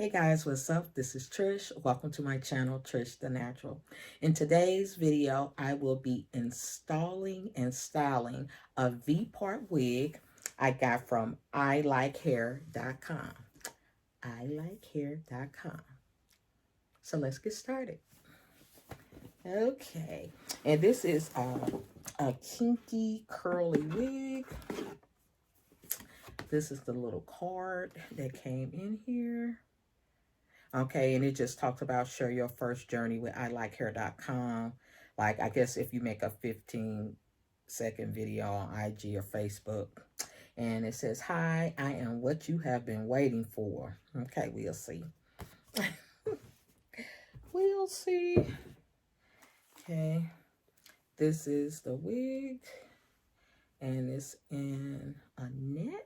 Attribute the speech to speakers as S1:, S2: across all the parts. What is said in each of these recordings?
S1: Hey guys, what's up? This is Trish. Welcome to my channel, Trish the Natural. In today's video, I will be installing and styling a V-part wig I got from ILikehair.com. ILikehair.com. So let's get started. Okay, and this is a kinky curly wig. This is the little card that came in here. Okay, and it just talks about share your first journey with ILikehair.com. Like, I guess if you make a 15-second video on IG or Facebook. And it says, hi, I am what you have been waiting for. Okay, we'll see. We'll see. Okay, this is the wig. And it's in a net.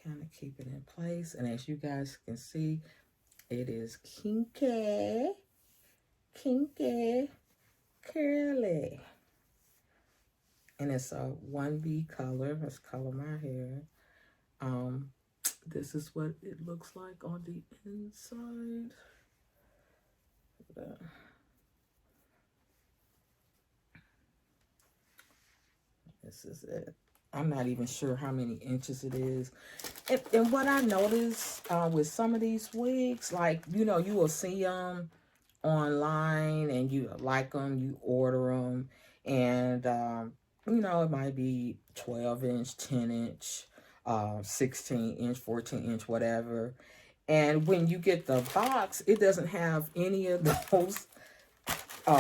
S1: Kind of keep it in place, and as you guys can see, it is kinky curly, and it's a 1B color. Let's color my hair. This is what it looks like on the inside. This is it. I'm not even sure how many inches it is. And what I noticed with some of these wigs, like, you know, you will see them online and you like them, you order them. And, you know, it might be 12-inch, 10-inch, 16-inch, 14-inch, whatever. And when you get the box, it doesn't have any of those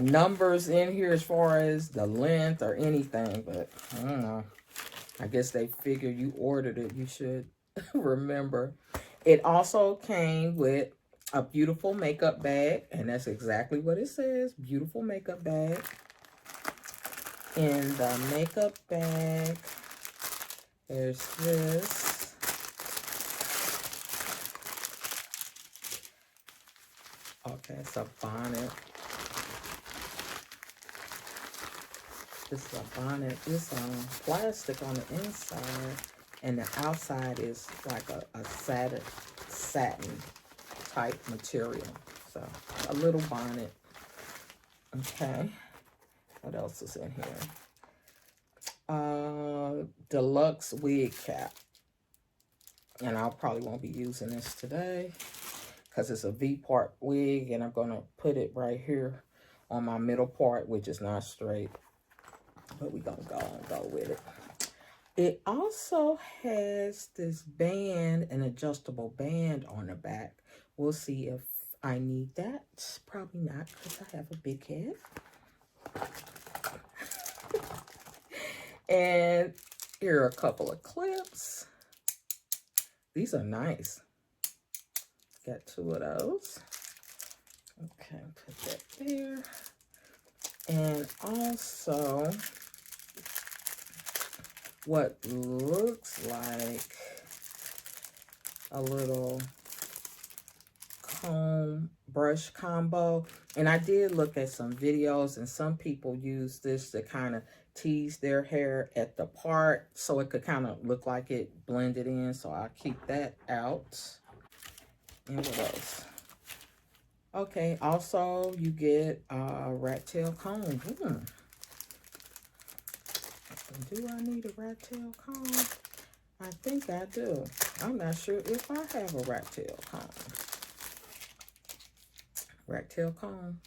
S1: numbers in here as far as the length or anything. But I don't know. I guess they figure you ordered it, you should remember. It also came with a beautiful makeup bag, and that's exactly what it says, beautiful makeup bag. In the makeup bag, there's this. Okay, it's a bonnet. This is a bonnet. It's plastic on the inside, and the outside is like a satin type material. So a little bonnet. Okay. What else is in here? Deluxe wig cap. And I probably won't be using this today because it's a V-part wig, and I'm gonna put it right here on my middle part, which is not straight. But we're going to go with it. It also has this band, an adjustable band on the back. We'll see if I need that. Probably not, because I have a big head. And here are a couple of clips. These are nice. Got 2 of those. Okay, put that there. And also, what looks like a little comb brush combo. And I did look at some videos, and some people use this to kind of tease their hair at the part so it could kind of look like it blended in. So I'll keep that out. And what else? Okay, also you get a rat tail comb. Do I need a rat tail comb? I think I do. I'm not sure if I have a rat tail comb. Rat tail comb.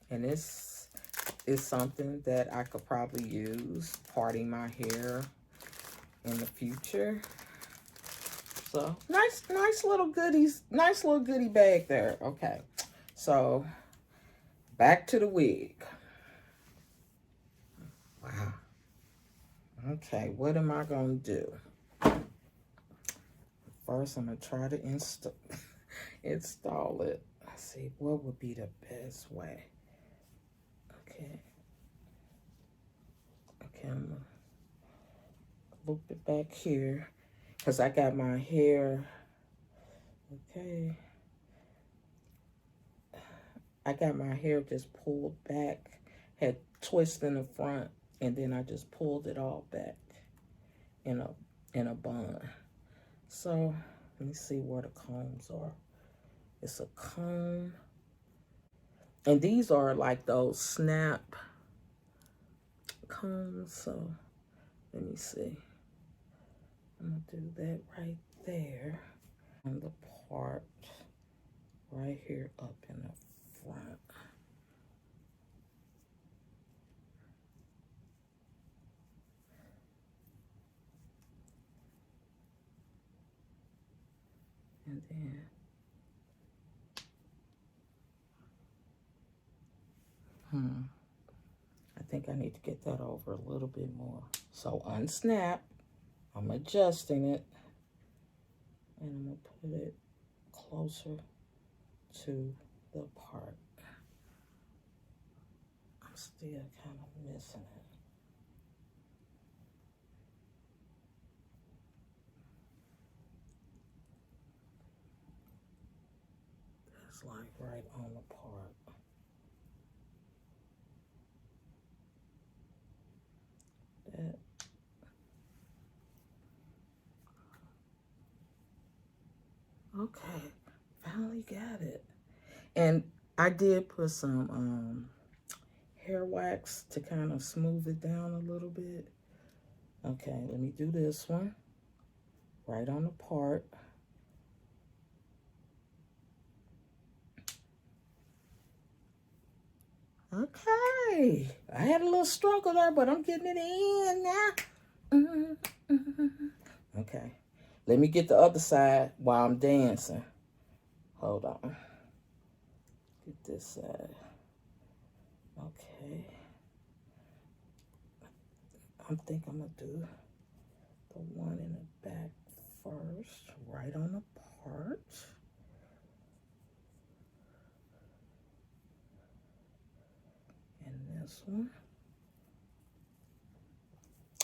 S1: And this is something that I could probably use parting my hair in the future. So nice little goodies, nice little goodie bag there. Okay, so back to the wig. Wow. Okay, what am I gonna do? First, I'm gonna try to install it. Let's see, what would be the best way? Okay, I'm gonna loop it back here because I got my hair. Okay, I got my hair just pulled back, had twist in the front, and then I just pulled it all back in a in a bun. So let me see where the combs are. It's a comb. And these are like those snap combs. So let me see. I'm gonna do that right there. On the part right here up in the front. And then I think I need to get that over a little bit more. So unsnap. I'm adjusting it. And I'm going to put it closer to the part. I'm still kind of missing it. That's like right on the part. That. Okay, finally got it. And I did put some hair wax to kind of smooth it down a little bit. Okay, let me do this one. Right on the part. Okay, I had a little struggle there, but I'm getting it in now. Okay, let me get the other side while I'm dancing. Hold on. Get this side. Okay. I think I'm going to do the one in the back first, right on the part. And this one.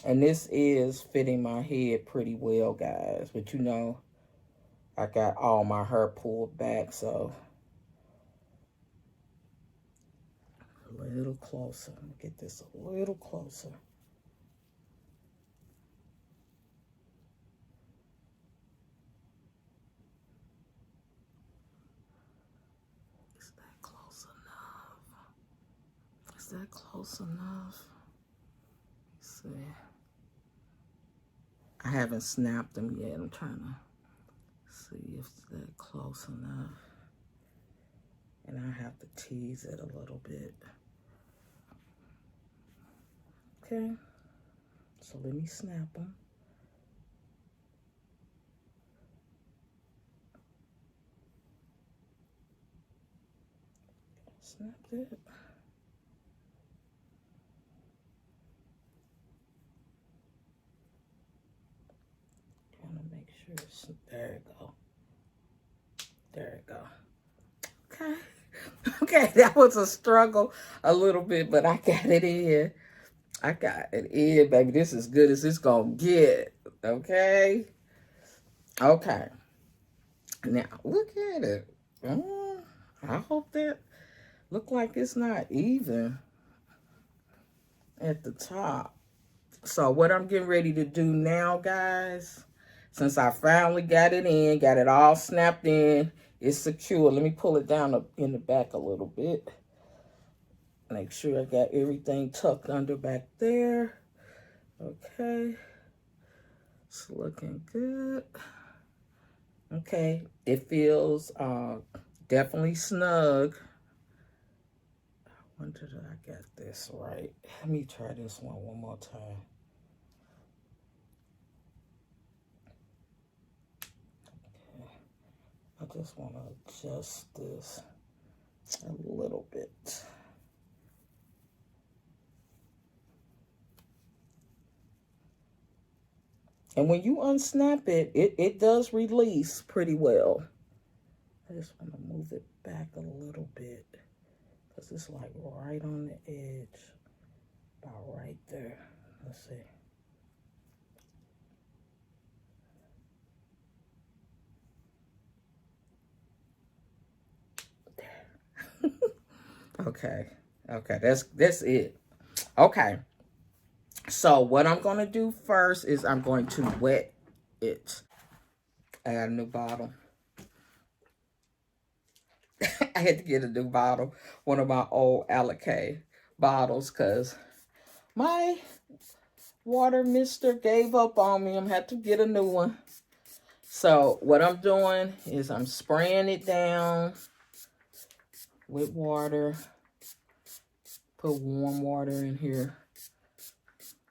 S1: And this is fitting my head pretty well, guys. But you know, I got all my hair pulled back, so a little closer. Let me get this a little closer. Is that close enough? Is that close enough? Let's see. I haven't snapped them yet. I'm trying to see if they're close enough. And I have to tease it a little bit. Okay. So let me snap them. Snap it. Trying to make sure it's, there it go. There it go. Okay. Okay, that was a struggle a little bit, but I got it in. I got it in, baby. This is good as it's gonna get. Okay. Okay. Now, look at it. I hope that look like it's not even at the top. So what I'm getting ready to do now, guys, since I finally got it in, got it all snapped in, it's secure. Let me pull it down in the back a little bit. Make sure I got everything tucked under back there. Okay. It's looking good. Okay. It feels definitely snug. I wonder if I got this right. Let me try this one more time. Okay. I just want to adjust this a little bit. And when you unsnap it, it does release pretty well. I just want to move it back a little bit because it's like right on the edge, about right there. Let's see. There. Okay. Okay, that's it. Okay. So what I'm going to do first is I'm going to wet it. I got a new bottle. I had to get a new bottle. One of my old ILikehair bottles because my water mister gave up on me. I'm had to get a new one. So what I'm doing is I'm spraying it down with water. Put warm water in here.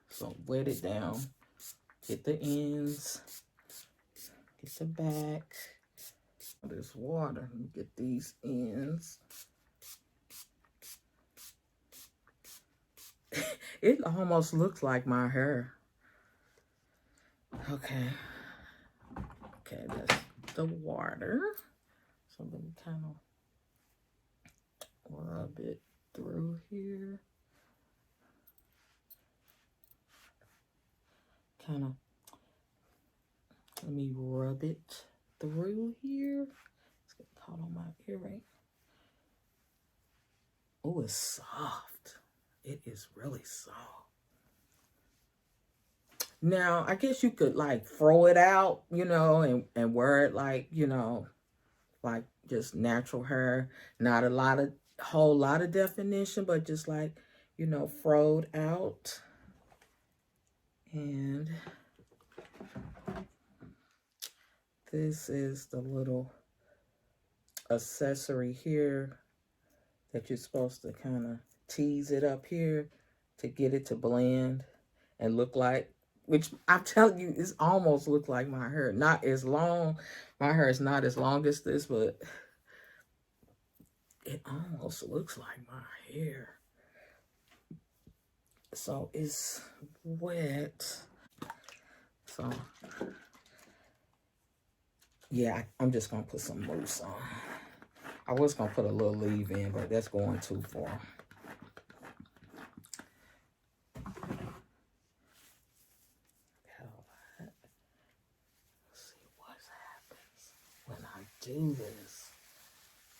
S1: So wet it down. Get the ends. Get the back. This water. Get these ends. It almost looks like my hair. Okay. Okay, that's the water. So let me kind of rub it through here. Kind of, let me rub it through here. It's getting caught on my earring. Oh, it's soft. It is really soft. Now, I guess you could like throw it out, you know, and wear it like, you know, like just natural hair. Not a whole lot of definition, but just like, you know, throwed out. And this is the little accessory here that you're supposed to kind of tease it up here to get it to blend and look like, which I'm telling you, it almost looks like my hair. Not as long. My hair is not as long as this, but it almost looks like my hair. So it's wet. So yeah, I'm just gonna put some mousse on. I was gonna put a little leave-in, but that's going too far. Let's see what happens when I do this.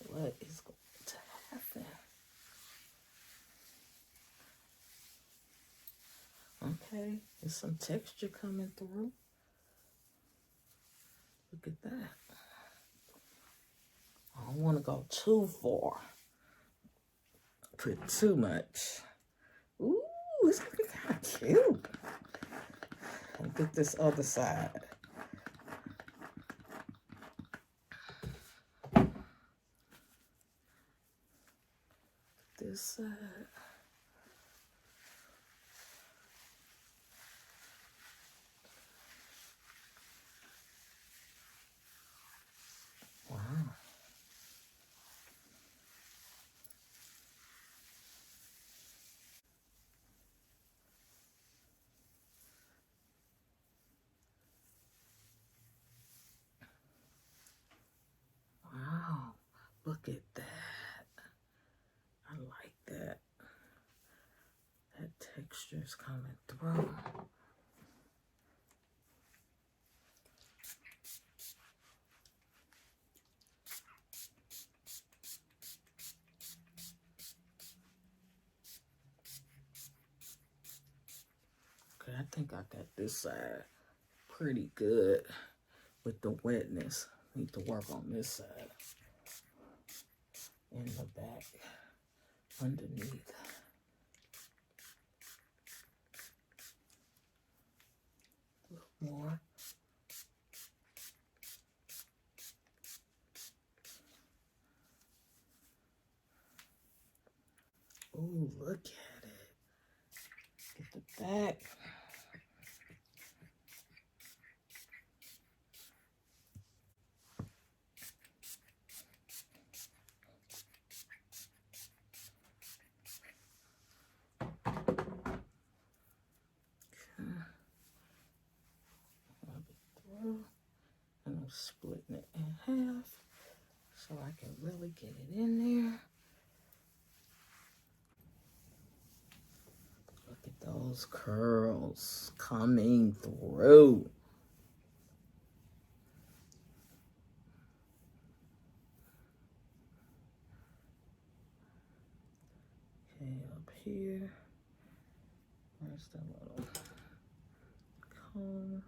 S1: What is going to happen? Okay, there's some texture coming through. Look at that. I don't want to go too far. Put too much. Ooh, it's looking kind of cute. Look at this other side. This side. Wow. Wow. Look at that. I like that. That texture is coming through. Okay, I think I got this side pretty good with the wetness. Need to work on this side. In the back, underneath. A little more. Ooh, look at it. Get the back. And I'm splitting it in half so I can really get it in there. Look at those curls coming through. Okay, up here. Where's the little comb?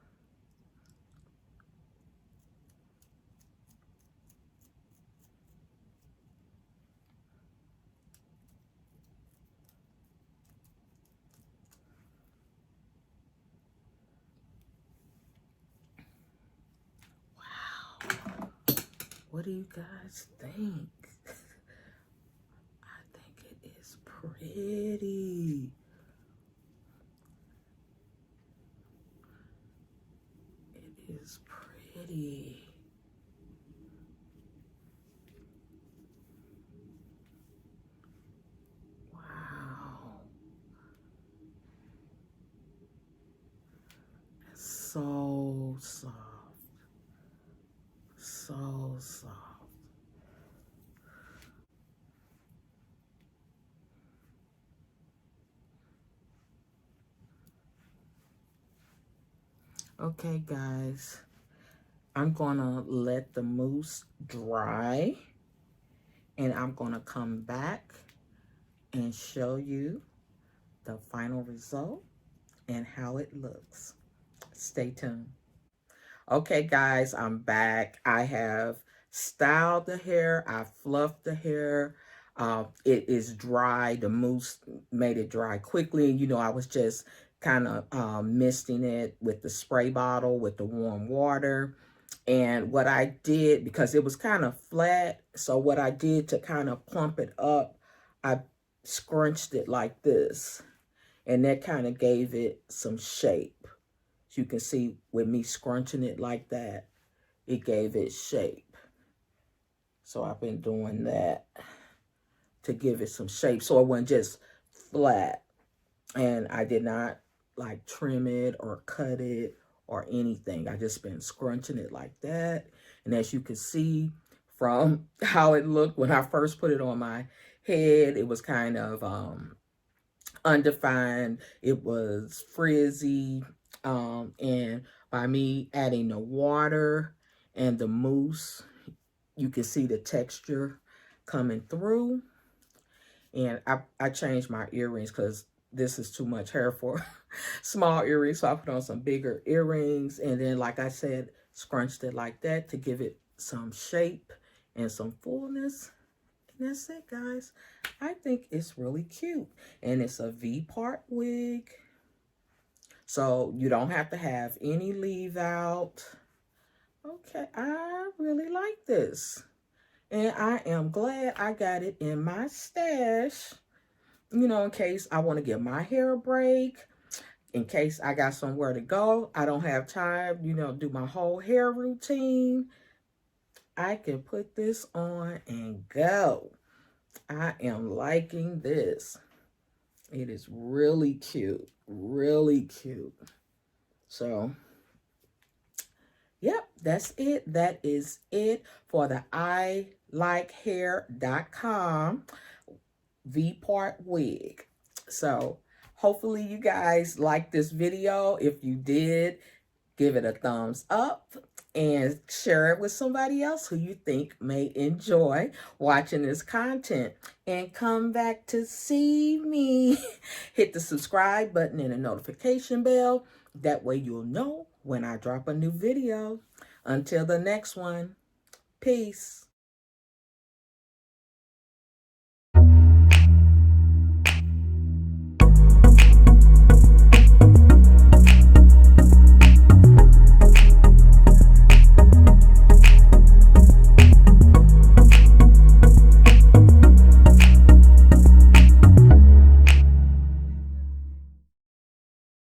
S1: What do you guys think? I think it is pretty. It is pretty. Wow. It's so soft. So soft. Okay, guys, I'm gonna let the mousse dry, and I'm gonna come back and show you the final result and how it looks. Stay tuned. Okay, guys, I'm back. I have styled the hair. I fluffed the hair. It is dry. The mousse made it dry quickly. You know, I was just kind of misting it with the spray bottle with the warm water. And what I did, because it was kind of flat, so what I did to kind of plump it up, I scrunched it like this. And that kind of gave it some shape. As you can see, with me scrunching it like that, it gave it shape. So I've been doing that to give it some shape, so it wasn't just flat. And I did not like trim it or cut it or anything. I just been scrunching it like that. And as you can see from how it looked when I first put it on my head, it was kind of undefined. It was frizzy. And by me adding the water and the mousse, you can see the texture coming through. And I changed my earrings because this is too much hair for small earrings. So I put on some bigger earrings. And then, like I said, scrunched it like that to give it some shape and some fullness. And that's it, guys. I think it's really cute. And it's a V-part wig. So you don't have to have any leave out. Okay, I really like this. And I am glad I got it in my stash. You know, in case I want to give my hair a break. In case I got somewhere to go. I don't have time, you know, do my whole hair routine. I can put this on and go. I am liking this. It is really cute. Really cute. So, yep, that's it. That is it for the ILikehair.com V-part wig. So, hopefully you guys like this video. If you did, give it a thumbs up and share it with somebody else who you think may enjoy watching this content. And come back to see me. Hit the subscribe button and the notification bell. That way you'll know when I drop a new video. Until the next one, peace.